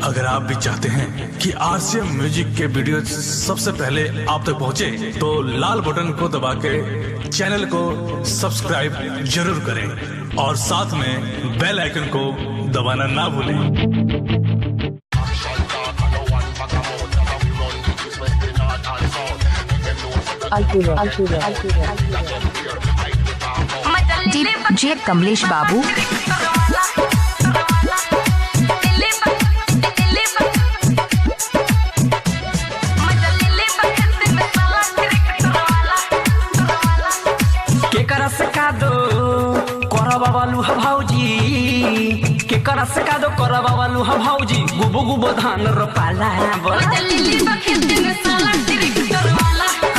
अगर आप भी चाहते हैं कि आरसीएम म्यूजिक के वीडियो सबसे पहले आप तक पहुंचे, तो लाल बटन को दबा के चैनल को सब्सक्राइब जरूर करें और साथ में बेल आइकन को दबाना ना भूलें। डीजे कमलेश बाबू बालू भाऊजी के करस का दो कर बालू भाऊजी गुबो गुबो धान रोपाला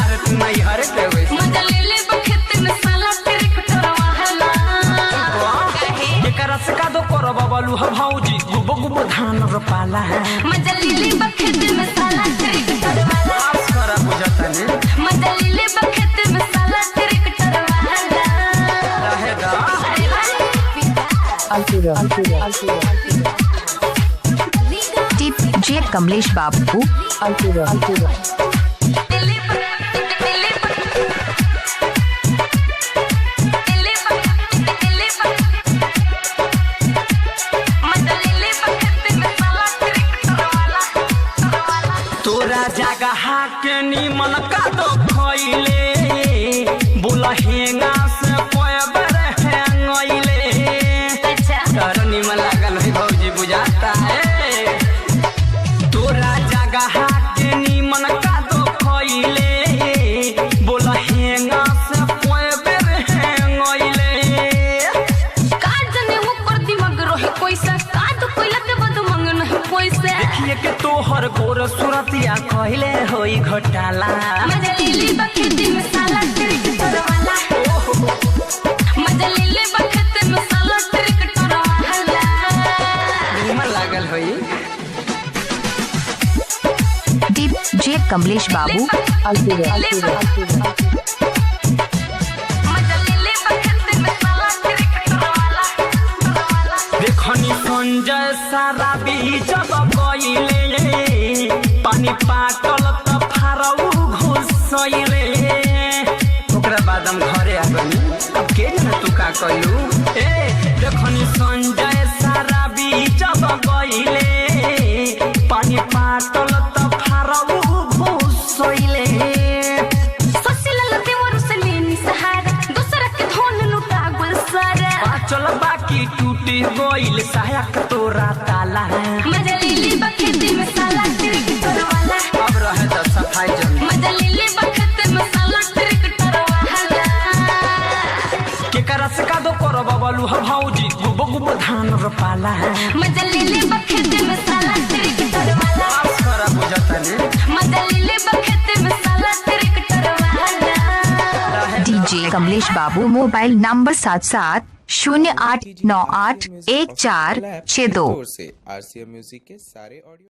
अरे तू नहीं हरे के करस का दो कर बालू भाऊजी गुबो गुबो धान रोपाला बुझता डीजे कमलेश बाबू तोरा जगह के निमन का दो खइले बोला हेंगा से कोयबर हेंगइले तर निमन लागल है भौजी बुझाता है तोरा जगह के निमन का दो खइले बोला हेंगा से कोयबर हेंगइले काजने ऊपर दिमाग रहे पैसा काद कोइला के बद मंगन है पैसा देखिए के तोहर गोर सुरतिया कहले होई घोटाला मजा लेले बखेत में साला ट्रैक्टर वाला मजा लेले बखेत में साला ट्रैक्टर वाला निमन लागल होई डीजे कमलेश बाबू मजा लेले बखेत में साला ट्रैक्टर वाला देखनी संजय सारा बीच गइले पानी पाटल त फारऊ घुसइले ओकरा बाद हम घरे आ गइली अब के न तू का कइलू ए देखनी संजय सारा बीच गइले पानी पाटल त फारऊ घुसइले सोसिल लते मोर से लेनी सहारा दूसरा के धोन लुटा गुल सारा चल बाकी टूटी गइल सहायक तोरा ताला मजा लेले बखेत में साला ट्रैक्टर वाला अब रहे त सफाई जल्दी मजा लेले बखेत में साला ट्रैक्टर वाला के करस का दो कर बालू भाऊजी गुबो गुबो धान रोपाला मजा लेले बखेत में साला ट्रैक्टर वाला खरा बुझता ने मजा लेले बखेत में साला ट्रैक्टर वाला डीजे कमलेश बाबू मोबाइल नंबर 7708981462। से आरसीएम म्यूजिक के सारे ऑडियो